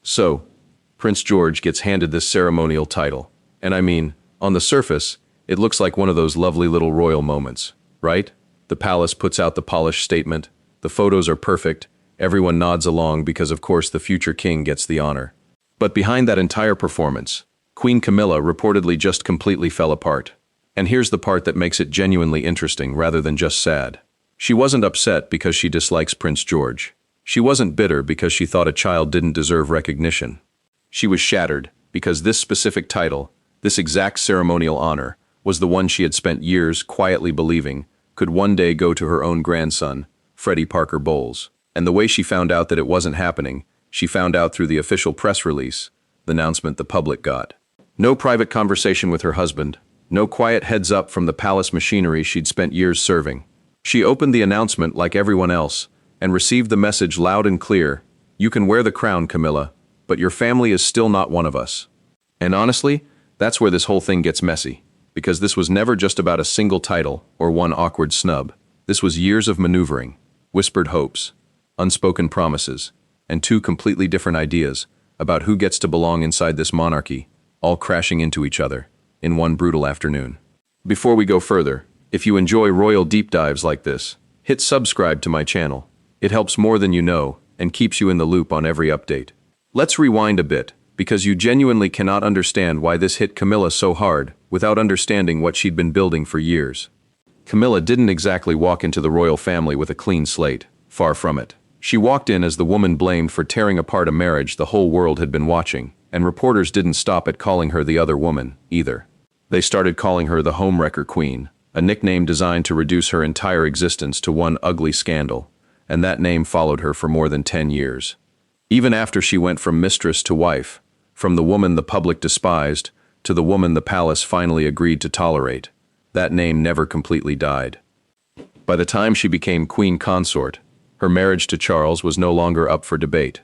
So, Prince George gets handed this ceremonial title. And I mean, on the surface, it looks like one of those lovely little royal moments, right? The palace puts out the polished statement, the photos are perfect, everyone nods along because of course the future king gets the honor. But behind that entire performance, Queen Camilla reportedly just completely fell apart. And here's the part that makes it genuinely interesting rather than just sad. She wasn't upset because she dislikes Prince George. She wasn't bitter because she thought a child didn't deserve recognition. She was shattered because this specific title, this exact ceremonial honor, was the one she had spent years quietly believing could one day go to her own grandson, Freddie Parker Bowles. And the way she found out that it wasn't happening, she found out through the official press release, the announcement the public got. No private conversation with her husband, no quiet heads up from the palace machinery she'd spent years serving. She opened the announcement like everyone else and received the message loud and clear, "You can wear the crown, Camilla, but your family is still not one of us." And honestly, that's where this whole thing gets messy, because this was never just about a single title or one awkward snub. This was years of maneuvering, whispered hopes, unspoken promises, and two completely different ideas about who gets to belong inside this monarchy, all crashing into each other in one brutal afternoon. Before we go further, if you enjoy royal deep dives like this, hit subscribe to my channel. It helps more than you know and keeps you in the loop on every update. Let's rewind a bit, because you genuinely cannot understand why this hit Camilla so hard without understanding what she'd been building for years. Camilla didn't exactly walk into the royal family with a clean slate, far from it. She walked in as the woman blamed for tearing apart a marriage the whole world had been watching, and reporters didn't stop at calling her the other woman, either. They started calling her the homewrecker queen, a nickname designed to reduce her entire existence to one ugly scandal, and that name followed her for more than 10 years. Even after she went from mistress to wife, from the woman the public despised to the woman the palace finally agreed to tolerate, that name never completely died. By the time she became queen consort, her marriage to Charles was no longer up for debate.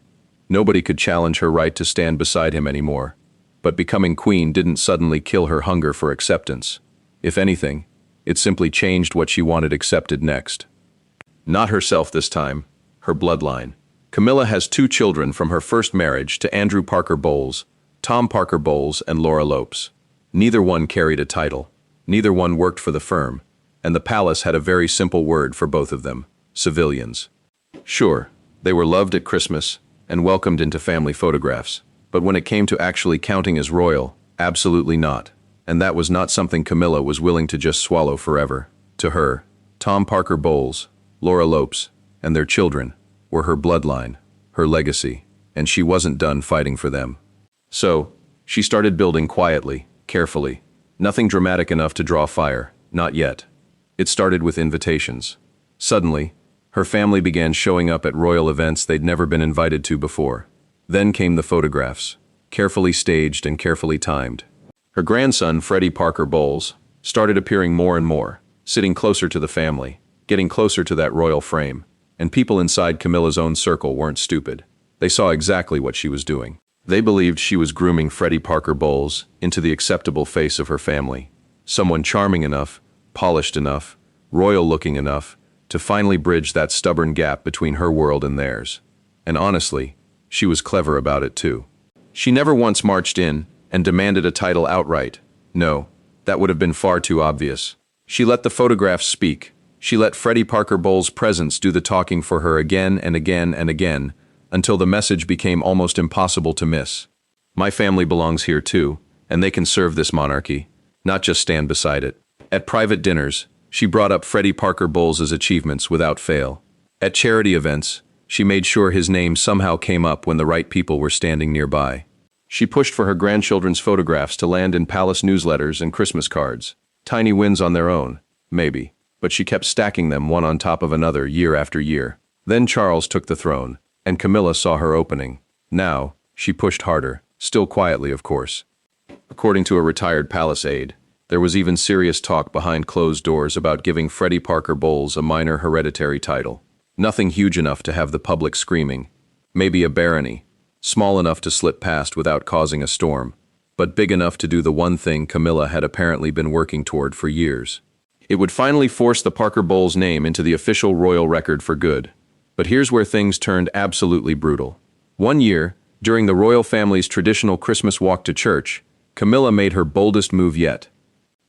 Nobody could challenge her right to stand beside him anymore. But becoming queen didn't suddenly kill her hunger for acceptance. If anything, it simply changed what she wanted accepted next. Not herself this time, her bloodline. Camilla has 2 children from her first marriage to Andrew Parker Bowles, Tom Parker Bowles, and Laura Lopes. Neither one carried a title. Neither one worked for the firm, and the palace had a very simple word for both of them: civilians. Sure, they were loved at Christmas and welcomed into family photographs, but when it came to actually counting as royal, absolutely not. And that was not something Camilla was willing to just swallow forever. To her, Tom Parker Bowles, Laura Lopes, and their children were her bloodline, her legacy, and she wasn't done fighting for them. So, she started building quietly, carefully. Nothing dramatic enough to draw fire, not yet. It started with invitations. Suddenly, her family began showing up at royal events they'd never been invited to before. Then came the photographs, carefully staged and carefully timed. Her grandson, Freddie Parker Bowles, started appearing more and more, sitting closer to the family, getting closer to that royal frame. And people inside Camilla's own circle weren't stupid. They saw exactly what she was doing. They believed she was grooming Freddie Parker Bowles into the acceptable face of her family. Someone charming enough, polished enough, royal-looking enough, to finally bridge that stubborn gap between her world and theirs. And honestly, she was clever about it too. She never once marched in and demanded a title outright. No, that would have been far too obvious. She let the photographs speak. She let Freddie Parker Bowles' presence do the talking for her again and again and again, until the message became almost impossible to miss. My family belongs here too, and they can serve this monarchy, not just stand beside it. At private dinners, she brought up Freddie Parker Bowles' achievements without fail. At charity events, she made sure his name somehow came up when the right people were standing nearby. She pushed for her grandchildren's photographs to land in palace newsletters and Christmas cards. Tiny wins on their own, maybe, but she kept stacking them one on top of another year after year. Then Charles took the throne, and Camilla saw her opening. Now, she pushed harder, still quietly of course. According to a retired palace aide, there was even serious talk behind closed doors about giving Freddie Parker Bowles a minor hereditary title. Nothing huge enough to have the public screaming. Maybe a barony, small enough to slip past without causing a storm, but big enough to do the one thing Camilla had apparently been working toward for years. It would finally force the Parker Bowles name into the official royal record for good. But here's where things turned absolutely brutal. One year, During the royal family's traditional Christmas walk to church, Camilla made her boldest move yet.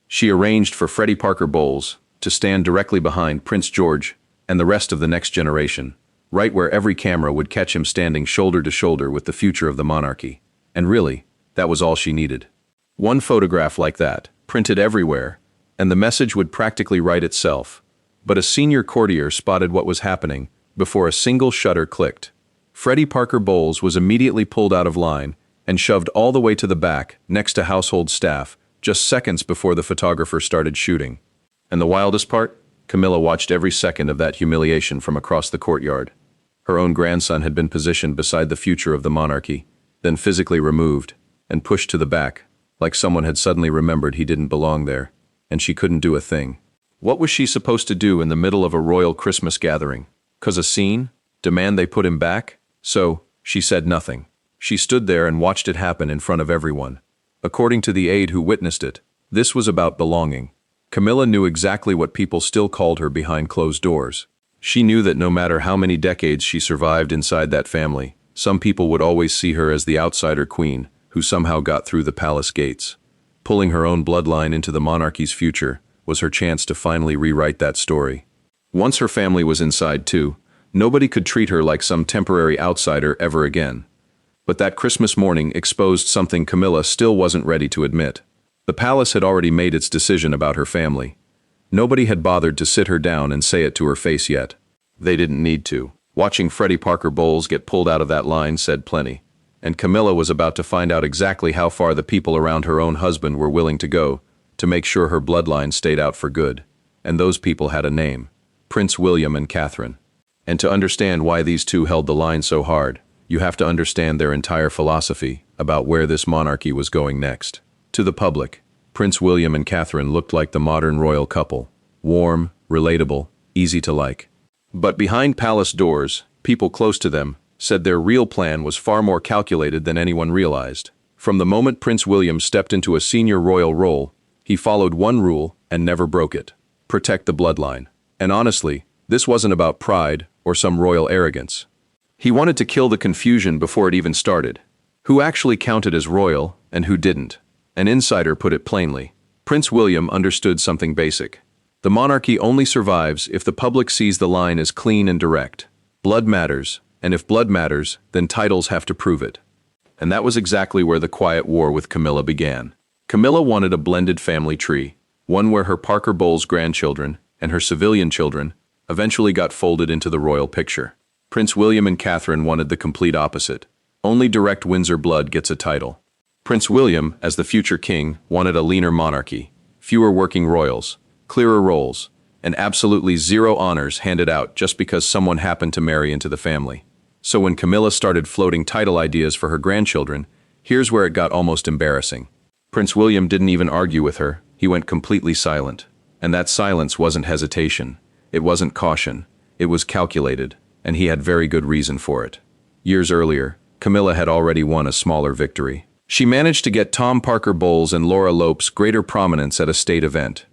She arranged for Freddie Parker Bowles to stand directly behind Prince George and the rest of the next generation, right where every camera would catch him standing shoulder to shoulder with the future of the monarchy. And really, that was all she needed. One photograph like that, printed everywhere, and the message would practically write itself. But a senior courtier spotted what was happening before a single shutter clicked. Freddie Parker Bowles was immediately pulled out of line and shoved all the way to the back next to household staff just seconds before the photographer started shooting. And the wildest part? Camilla watched every second of that humiliation from across the courtyard. Her own grandson had been positioned beside the future of the monarchy, then physically removed and pushed to the back, like someone had suddenly remembered he didn't belong there, and she couldn't do a thing. What was she supposed to do in the middle of a royal Christmas gathering? Cause a scene? Demand they put him back? So, she said nothing. She stood there and watched it happen in front of everyone. According to the aide who witnessed it, this was about belonging. Camilla knew exactly what people still called her behind closed doors. She knew that no matter how many decades she survived inside that family, some people would always see her as the outsider queen who somehow got through the palace gates. Pulling her own bloodline into the monarchy's future was her chance to finally rewrite that story. Once her family was inside too, nobody could treat her like some temporary outsider ever again. But that Christmas morning exposed something Camilla still wasn't ready to admit. The palace had already made its decision about her family. Nobody had bothered to sit her down and say it to her face yet. They didn't need to. Watching Freddie Parker Bowles get pulled out of that line said plenty. And Camilla was about to find out exactly how far the people around her own husband were willing to go to make sure her bloodline stayed out for good. And those people had a name: Prince William and Catherine. And to understand why these two held the line so hard, you have to understand their entire philosophy about where this monarchy was going next. To the public, Prince William and Catherine looked like the modern royal couple: warm, relatable, easy to like. But behind palace doors, people close to them said their real plan was far more calculated than anyone realized. From the moment Prince William stepped into a senior royal role, he followed one rule and never broke it: protect the bloodline. And honestly, this wasn't about pride or some royal arrogance. He wanted to kill the confusion before it even started. Who actually counted as royal and who didn't? An insider put it plainly. Prince William understood something basic. The monarchy only survives if the public sees the line as clean and direct. Blood matters, and if blood matters, then titles have to prove it. And that was exactly where the quiet war with Camilla began. Camilla wanted a blended family tree, one where her Parker Bowles grandchildren and her civilian children eventually got folded into the royal picture. Prince William and Catherine wanted the complete opposite. Only direct Windsor blood gets a title. Prince William, as the future king, wanted a leaner monarchy, fewer working royals, clearer roles, and absolutely zero honors handed out just because someone happened to marry into the family. So when Camilla started floating title ideas for her grandchildren, here's where it got almost embarrassing. Prince William didn't even argue with her. He went completely silent. And that silence wasn't hesitation. It wasn't caution. It was calculated, and he had very good reason for it. Years earlier, Camilla had already won a smaller victory. She managed to get Tom Parker Bowles and Laura Lopes greater prominence at a state event.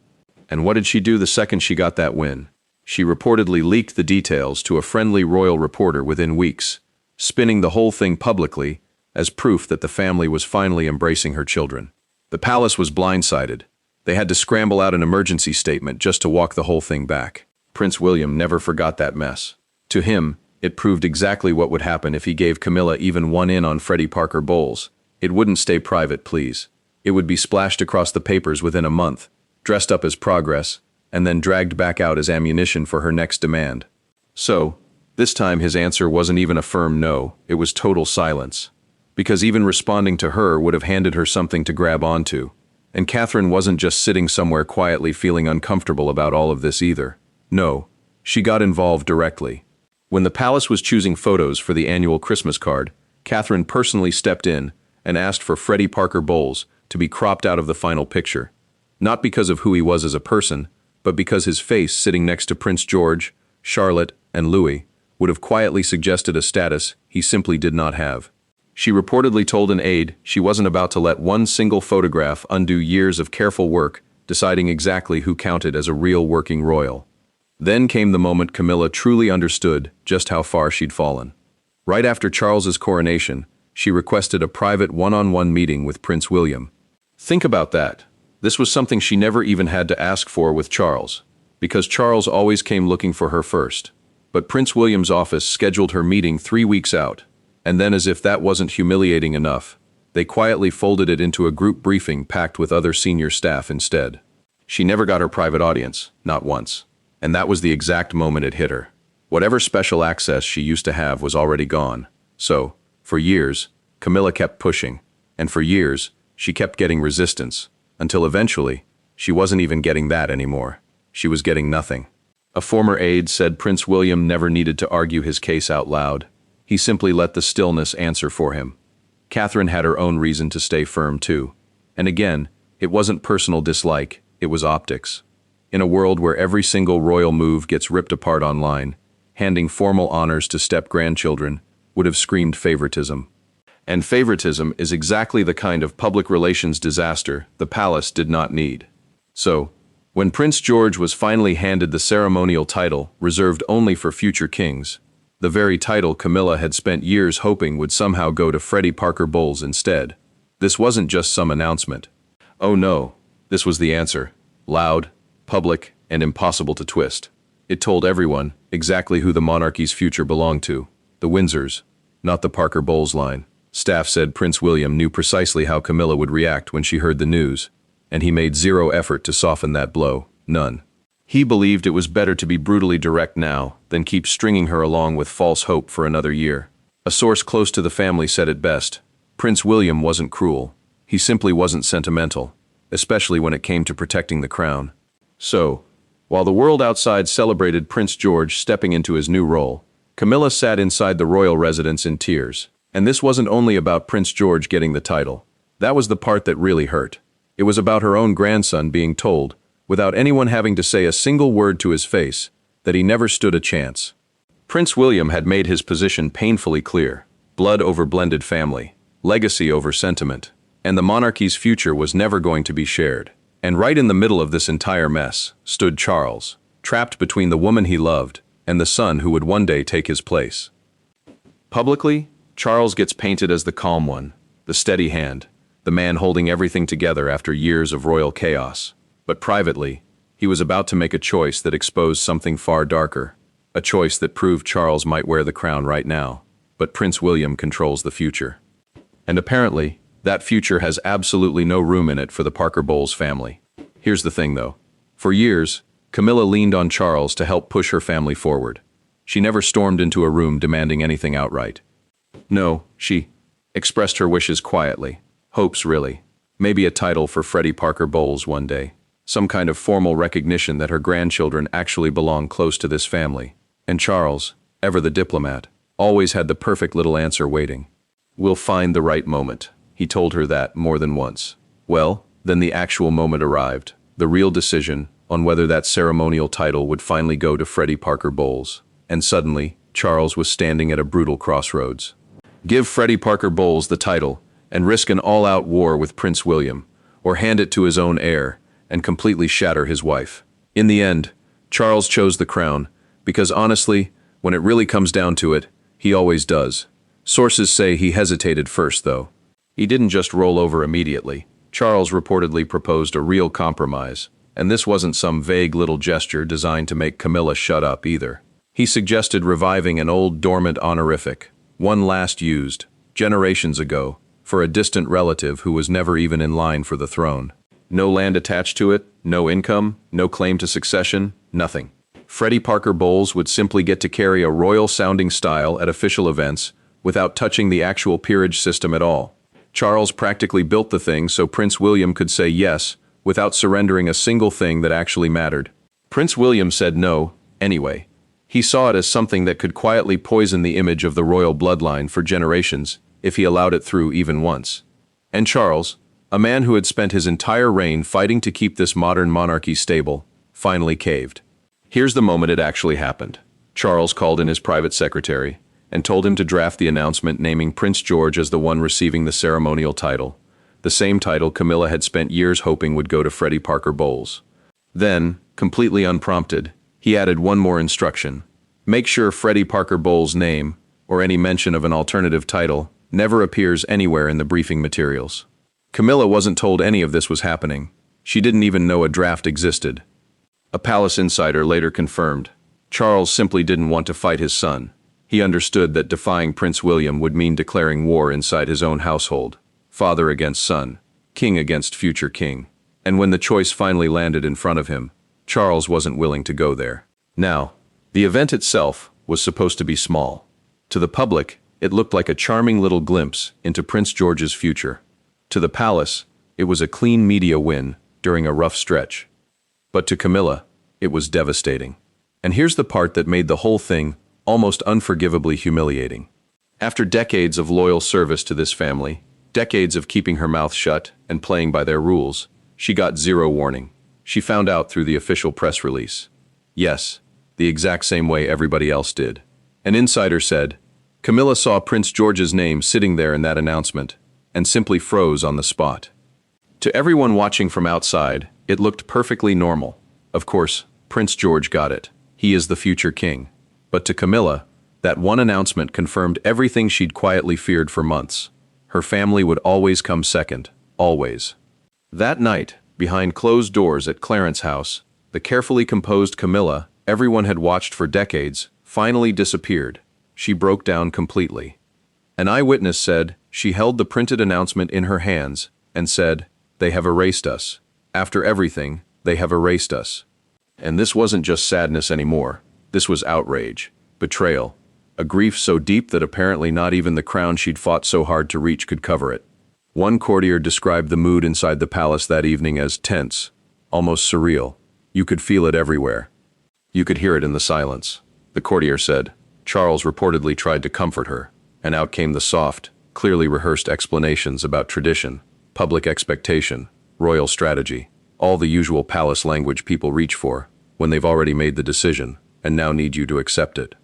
And what did she do the second she got that win? She reportedly leaked the details to a friendly royal reporter within weeks, spinning the whole thing publicly as proof that the family was finally embracing her children. The palace was blindsided. They had to scramble out an emergency statement just to walk the whole thing back. Prince William never forgot that mess. To him, it proved exactly what would happen if he gave Camilla even one in on Freddie Parker Bowles. It wouldn't stay private, please. It would be splashed across the papers within a month, dressed up as progress, and then dragged back out as ammunition for her next demand. So, this time his answer wasn't even a firm no, it was total silence. Because even responding to her would have handed her something to grab onto. And Catherine wasn't just sitting somewhere quietly feeling uncomfortable about all of this either. No, she got involved directly. When the palace was choosing photos for the annual Christmas card, Catherine personally stepped in and asked for Freddie Parker Bowles to be cropped out of the final picture. Not because of who he was as a person, but because his face sitting next to Prince George, Charlotte, and Louis would have quietly suggested a status he simply did not have. She reportedly told an aide she wasn't about to let one single photograph undo years of careful work deciding exactly who counted as a real working royal. Then came the moment Camilla truly understood just how far she'd fallen. Right after Charles's coronation, She requested a private one-on-one meeting with Prince William. Think about that. This was something she never even had to ask for with Charles, because Charles always came looking for her first. But Prince William's office scheduled her meeting 3 weeks out, and then as if that wasn't humiliating enough, they quietly folded it into a group briefing packed with other senior staff instead. She never got her private audience, not once. And that was the exact moment it hit her. Whatever special access she used to have was already gone. So, for years, Camilla kept pushing, and for years, she kept getting resistance, until eventually, she wasn't even getting that anymore. She was getting nothing. A former aide said Prince William never needed to argue his case out loud. He simply let the stillness answer for him. Catherine had her own reason to stay firm too. And again, it wasn't personal dislike, it was optics. In a world where every single royal move gets ripped apart online, handing formal honors to step-grandchildren would have screamed favoritism. And favoritism is exactly the kind of public relations disaster the palace did not need. So, when Prince George was finally handed the ceremonial title reserved only for future kings, the very title Camilla had spent years hoping would somehow go to Freddie Parker Bowles instead, this wasn't just some announcement. Oh no, this was the answer. Loud, public, and impossible to twist. It told everyone exactly who the monarchy's future belonged to. The Windsors, not the Parker Bowles line. Staff said Prince William knew precisely how Camilla would react when she heard the news, and he made zero effort to soften that blow, none. He believed it was better to be brutally direct now than keep stringing her along with false hope for another year. A source close to the family said it best. Prince William wasn't cruel. He simply wasn't sentimental, especially when it came to protecting the crown. So, while the world outside celebrated Prince George stepping into his new role, Camilla sat inside the royal residence in tears. And this wasn't only about Prince George getting the title. That was the part that really hurt. It was about her own grandson being told, without anyone having to say a single word to his face, that he never stood a chance. Prince William had made his position painfully clear. Blood over blended family, legacy over sentiment, and the monarchy's future was never going to be shared. And right in the middle of this entire mess stood Charles, trapped between the woman he loved and the son who would one day take his place. Publicly, Charles gets painted as the calm one, the steady hand, the man holding everything together after years of royal chaos. But privately, he was about to make a choice that exposed something far darker, a choice that proved Charles might wear the crown right now, but Prince William controls the future. And apparently, that future has absolutely no room in it for the Parker Bowles family. Here's the thing though. For years, Camilla leaned on Charles to help push her family forward. She never stormed into a room demanding anything outright. No, she expressed her wishes quietly. Hopes really. Maybe a title for Freddie Parker Bowles one day. Some kind of formal recognition that her grandchildren actually belong close to this family. And Charles, ever the diplomat, always had the perfect little answer waiting. We'll find the right moment. He told her that more than once. Well, then the actual moment arrived, the real decision on whether that ceremonial title would finally go to Freddie Parker Bowles. And suddenly, Charles was standing at a brutal crossroads. Give Freddie Parker Bowles the title and risk an all-out war with Prince William, or hand it to his own heir and completely shatter his wife. In the end, Charles chose the crown, because honestly, when it really comes down to it, he always does. Sources say he hesitated first, though. He didn't just roll over immediately. Charles reportedly proposed a real compromise, and this wasn't some vague little gesture designed to make Camilla shut up either. He suggested reviving an old dormant honorific, one last used, generations ago, for a distant relative who was never even in line for the throne. No land attached to it, no income, no claim to succession, nothing. Freddie Parker Bowles would simply get to carry a royal-sounding style at official events without touching the actual peerage system at all. Charles practically built the thing so Prince William could say yes without surrendering a single thing that actually mattered. Prince William said no, anyway. He saw it as something that could quietly poison the image of the royal bloodline for generations if he allowed it through even once. And Charles, a man who had spent his entire reign fighting to keep this modern monarchy stable, finally caved. Here's the moment it actually happened. Charles called in his private secretary and told him to draft the announcement naming Prince George as the one receiving the ceremonial title, the same title Camilla had spent years hoping would go to Freddie Parker Bowles. Then, completely unprompted, he added one more instruction. Make sure Freddie Parker Bowles' name, or any mention of an alternative title, never appears anywhere in the briefing materials. Camilla wasn't told any of this was happening. She didn't even know a draft existed. A palace insider later confirmed, Charles simply didn't want to fight his son. He understood that defying Prince William would mean declaring war inside his own household. Father against son, king against future king. And when the choice finally landed in front of him, Charles wasn't willing to go there. Now, the event itself was supposed to be small. To the public, it looked like a charming little glimpse into Prince George's future. To the palace, it was a clean media win during a rough stretch. But to Camilla, it was devastating. And here's the part that made the whole thing almost unforgivably humiliating. After decades of loyal service to this family, decades of keeping her mouth shut and playing by their rules, she got zero warning. She found out through the official press release. Yes, the exact same way everybody else did. An insider said, Camilla saw Prince George's name sitting there in that announcement, and simply froze on the spot. To everyone watching from outside, it looked perfectly normal. Of course, Prince George got it. He is the future king. But to Camilla, that one announcement confirmed everything she'd quietly feared for months. Her family would always come second, always. That night, behind closed doors at Clarence's house, the carefully composed Camilla everyone had watched for decades finally disappeared. She broke down completely. An eyewitness said she held the printed announcement in her hands and said, "They have erased us. After everything, they have erased us." And this wasn't just sadness anymore. This was outrage, betrayal, a grief so deep that apparently not even the crown she'd fought so hard to reach could cover it. One courtier described the mood inside the palace that evening as tense, almost surreal. You could feel it everywhere. You could hear it in the silence. The courtier said, Charles reportedly tried to comfort her, and out came the soft, clearly rehearsed explanations about tradition, public expectation, royal strategy, all the usual palace language people reach for when they've already made the decision and now need you to accept it.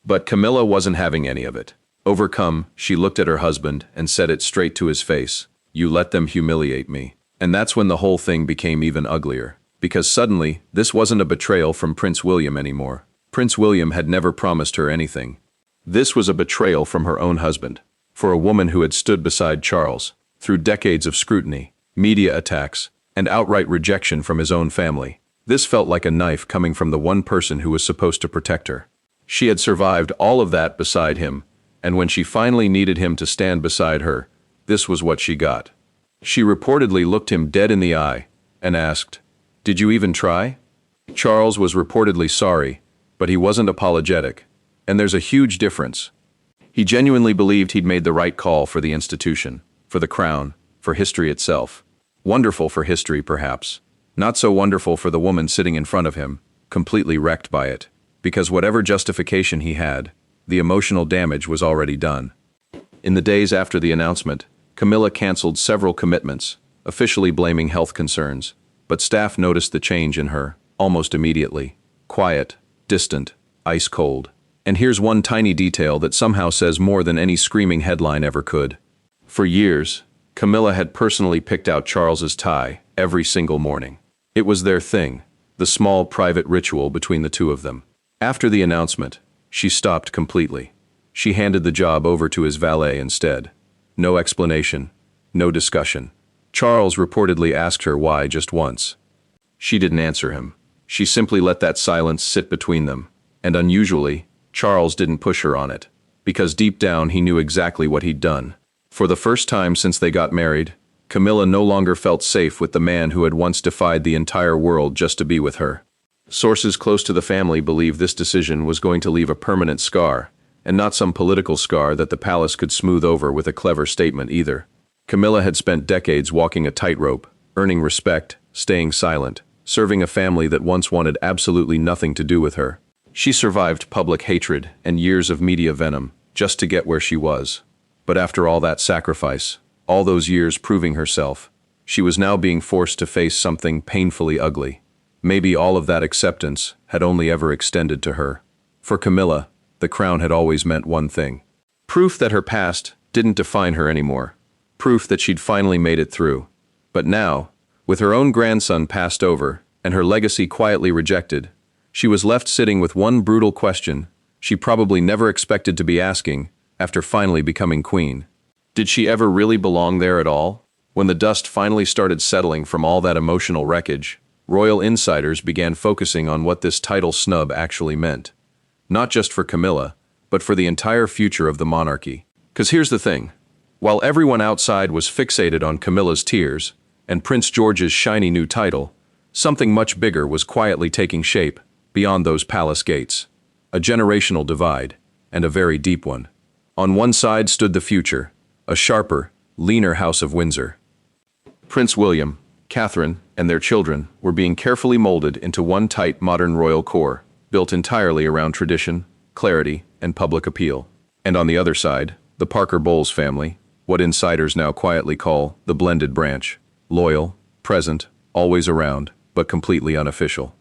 But Camilla wasn't having any of it. Overcome, she looked at her husband and said it straight to his face, "You let them humiliate me." And that's when the whole thing became even uglier. Because suddenly, this wasn't a betrayal from Prince William anymore. Prince William had never promised her anything. This was a betrayal from her own husband. For a woman who had stood beside Charles, through decades of scrutiny, media attacks, and outright rejection from his own family, this felt like a knife coming from the one person who was supposed to protect her. She had survived all of that beside him, and when she finally needed him to stand beside her, this was what she got. She reportedly looked him dead in the eye and asked, "Did you even try?" Charles was reportedly sorry, but he wasn't apologetic, and there's a huge difference. He genuinely believed he'd made the right call for the institution, for the crown, for history itself. Wonderful for history, perhaps. Not so wonderful for the woman sitting in front of him, completely wrecked by it. Because whatever justification he had, the emotional damage was already done. In the days after the announcement, Camilla canceled several commitments, officially blaming health concerns, but staff noticed the change in her, almost immediately. Quiet, distant, ice cold. And here's one tiny detail that somehow says more than any screaming headline ever could. For years, Camilla had personally picked out Charles's tie every single morning. It was their thing, the small private ritual between the two of them. After the announcement, she stopped completely. She handed the job over to his valet instead. No explanation, no discussion. Charles reportedly asked her why just once. She didn't answer him. She simply let that silence sit between them. And unusually, Charles didn't push her on it, because deep down he knew exactly what he'd done. For the first time since they got married, Camilla no longer felt safe with the man who had once defied the entire world just to be with her. Sources close to the family believe this decision was going to leave a permanent scar, and not some political scar that the palace could smooth over with a clever statement either. Camilla had spent decades walking a tightrope, earning respect, staying silent, serving a family that once wanted absolutely nothing to do with her. She survived public hatred and years of media venom just to get where she was. But after all that sacrifice, all those years proving herself, she was now being forced to face something painfully ugly. Maybe all of that acceptance had only ever extended to her. For Camilla, the crown had always meant one thing. Proof that her past didn't define her anymore. Proof that she'd finally made it through. But now, with her own grandson passed over and her legacy quietly rejected, she was left sitting with one brutal question she probably never expected to be asking after finally becoming queen. Did she ever really belong there at all? When the dust finally started settling from all that emotional wreckage, royal insiders began focusing on what this title snub actually meant. Not just for Camilla, but for the entire future of the monarchy. 'Cause here's the thing. While everyone outside was fixated on Camilla's tears and Prince George's shiny new title, something much bigger was quietly taking shape beyond those palace gates. A generational divide, and a very deep one. On one side stood the future, a sharper, leaner House of Windsor. Prince William, Catherine, and their children were being carefully molded into one tight modern royal core, built entirely around tradition, clarity, and public appeal. And on the other side, the Parker Bowles family, what insiders now quietly call the blended branch, loyal, present, always around, but completely unofficial.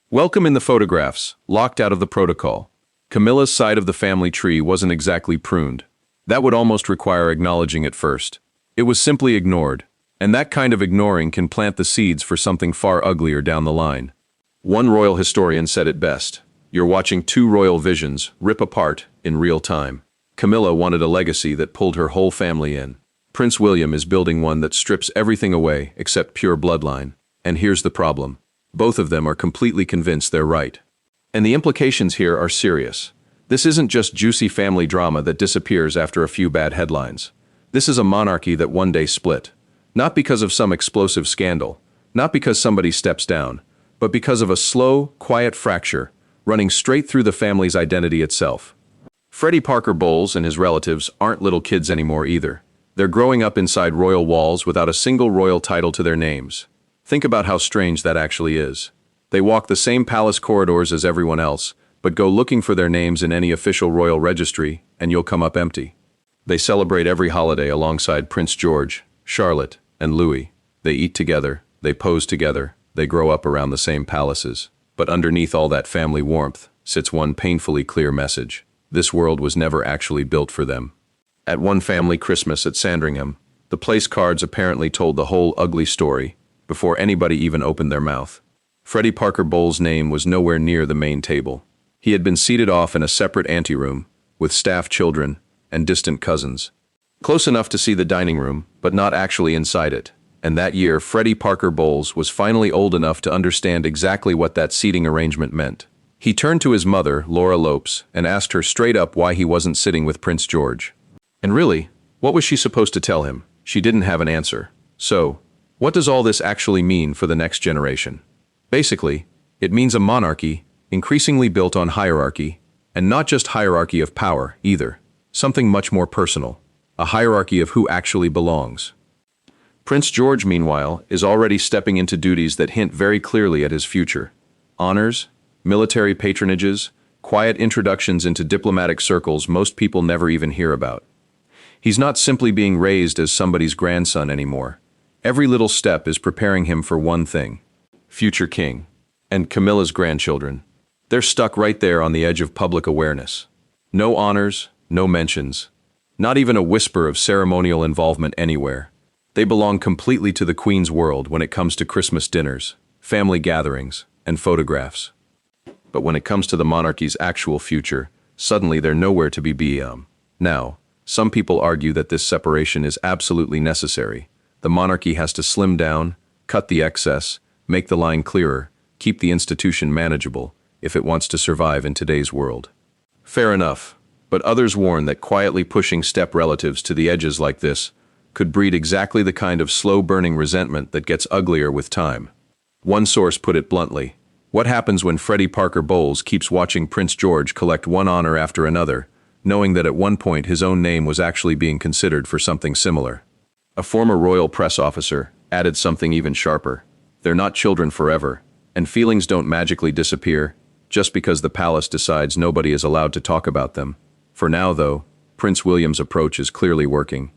Welcome in the photographs, locked out of the protocol. Camilla's side of the family tree wasn't exactly pruned. That would almost require acknowledging it first. It was simply ignored, and that kind of ignoring can plant the seeds for something far uglier down the line. One royal historian said it best: you're watching two royal visions rip apart in real time. Camilla wanted a legacy that pulled her whole family in. Prince William is building one that strips everything away except pure bloodline. And here's the problem. Both of them are completely convinced they're right. And the implications here are serious. This isn't just juicy family drama that disappears after a few bad headlines. This is a monarchy that one day split. Not because of some explosive scandal, not because somebody steps down, but because of a slow, quiet fracture running straight through the family's identity itself. Freddie Parker Bowles and his relatives aren't little kids anymore either. They're growing up inside royal walls without a single royal title to their names. Think about how strange that actually is. They walk the same palace corridors as everyone else, but go looking for their names in any official royal registry, and you'll come up empty. They celebrate every holiday alongside Prince George, Charlotte, and Louis. They eat together, they pose together, they grow up around the same palaces. But underneath all that family warmth sits one painfully clear message. This world was never actually built for them. At one family Christmas at Sandringham, the place cards apparently told the whole ugly story before anybody even opened their mouth. Freddie Parker Bowles' name was nowhere near the main table. He had been seated off in a separate anteroom with staff children and distant cousins. Close enough to see the dining room, but not actually inside it. And that year, Freddie Parker Bowles was finally old enough to understand exactly what that seating arrangement meant. He turned to his mother, Laura Lopes, and asked her straight up why he wasn't sitting with Prince George. And really, what was she supposed to tell him? She didn't have an answer. So, what does all this actually mean for the next generation? Basically, it means a monarchy increasingly built on hierarchy, and not just hierarchy of power either. Something much more personal. A hierarchy of who actually belongs. Prince George, meanwhile, is already stepping into duties that hint very clearly at his future. Honors, military patronages, quiet introductions into diplomatic circles most people never even hear about. He's not simply being raised as somebody's grandson anymore. Every little step is preparing him for one thing: future king. And Camilla's grandchildren. They're stuck right there on the edge of public awareness. No honors, no mentions. Not even a whisper of ceremonial involvement anywhere. They belong completely to the Queen's world when it comes to Christmas dinners, family gatherings, and photographs. But when it comes to the monarchy's actual future, suddenly they're nowhere to be. Now, some people argue that this separation is absolutely necessary. The monarchy has to slim down, cut the excess, make the line clearer, keep the institution manageable, if it wants to survive in today's world. Fair enough, but others warn that quietly pushing step relatives to the edges like this could breed exactly the kind of slow-burning resentment that gets uglier with time. One source put it bluntly: what happens when Freddie Parker Bowles keeps watching Prince George collect one honor after another, knowing that at one point his own name was actually being considered for something similar? A former royal press officer added something even sharper: they're not children forever, and feelings don't magically disappear just because the palace decides nobody is allowed to talk about them. For now, though, Prince William's approach is clearly working.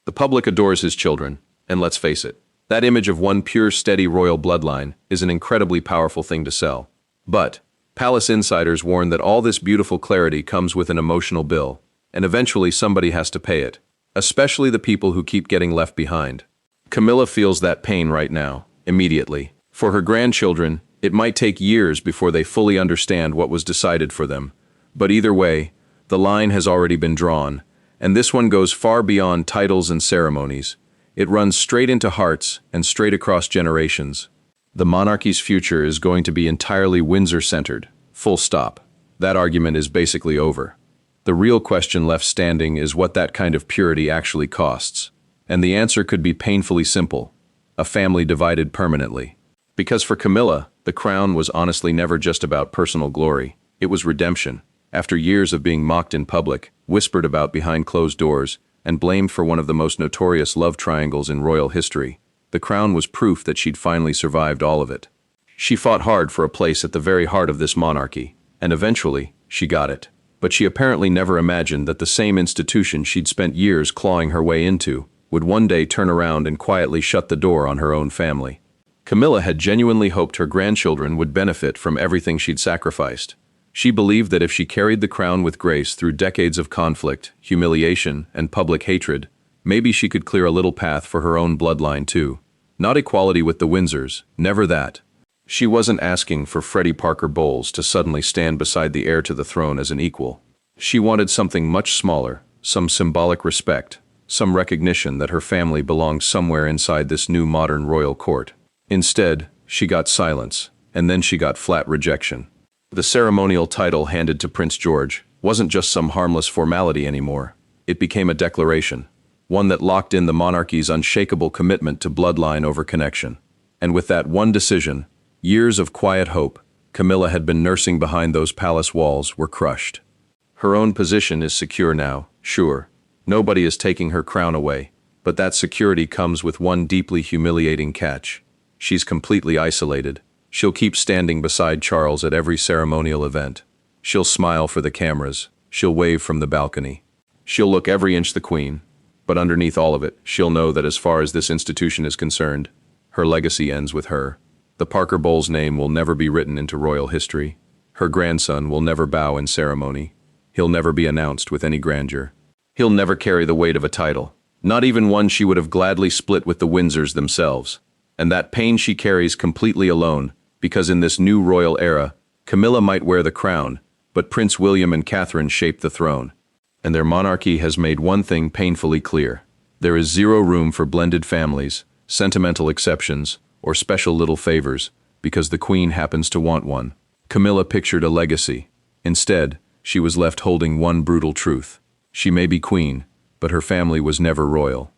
The public adores his children, and let's face it, that image of one pure, steady royal bloodline is an incredibly powerful thing to sell. But palace insiders warn that all this beautiful clarity comes with an emotional bill, and eventually somebody has to pay it, especially the people who keep getting left behind. Camilla feels that pain right now, immediately. For her grandchildren, it might take years before they fully understand what was decided for them. But either way, the line has already been drawn, And this one goes far beyond titles and ceremonies. It runs straight into hearts and straight across generations. The monarchy's future is going to be entirely Windsor-centered. Full stop. That argument is basically over. The real question left standing is what that kind of purity actually costs. And the answer could be painfully simple: a family divided permanently. Because for Camilla, the crown was honestly never just about personal glory. It was redemption. After years of being mocked in public, whispered about behind closed doors, and blamed for one of the most notorious love triangles in royal history, the crown was proof that she'd finally survived all of it. She fought hard for a place at the very heart of this monarchy, and eventually, she got it. But she apparently never imagined that the same institution she'd spent years clawing her way into would one day turn around and quietly shut the door on her own family. Camilla had genuinely hoped her grandchildren would benefit from everything she'd sacrificed. She believed that if she carried the crown with grace through decades of conflict, humiliation, and public hatred, maybe she could clear a little path for her own bloodline too. Not equality with the Windsors, never that. She wasn't asking for Freddie Parker Bowles to suddenly stand beside the heir to the throne as an equal. She wanted something much smaller, some symbolic respect, some recognition that her family belonged somewhere inside this new modern royal court. Instead, she got silence, and then she got flat rejection. The ceremonial title handed to Prince George wasn't just some harmless formality anymore. It became a declaration, one that locked in the monarchy's unshakable commitment to bloodline over connection. And with that one decision, years of quiet hope Camilla had been nursing behind those palace walls were crushed. Her own position is secure now, sure. Nobody is taking her crown away, but that security comes with one deeply humiliating catch. She's completely isolated. She'll keep standing beside Charles at every ceremonial event. She'll smile for the cameras. She'll wave from the balcony. She'll look every inch the queen. But underneath all of it, she'll know that as far as this institution is concerned, her legacy ends with her. The Parker Bowles name will never be written into royal history. Her grandson will never bow in ceremony. He'll never be announced with any grandeur. He'll never carry the weight of a title, not even one she would have gladly split with the Windsors themselves. And that pain she carries completely alone, because in this new royal era, Camilla might wear the crown, but Prince William and Catherine shaped the throne. And their monarchy has made one thing painfully clear. There is zero room for blended families, sentimental exceptions, or special little favors, because the queen happens to want one. Camilla pictured a legacy. Instead, she was left holding one brutal truth. She may be queen, but her family was never royal.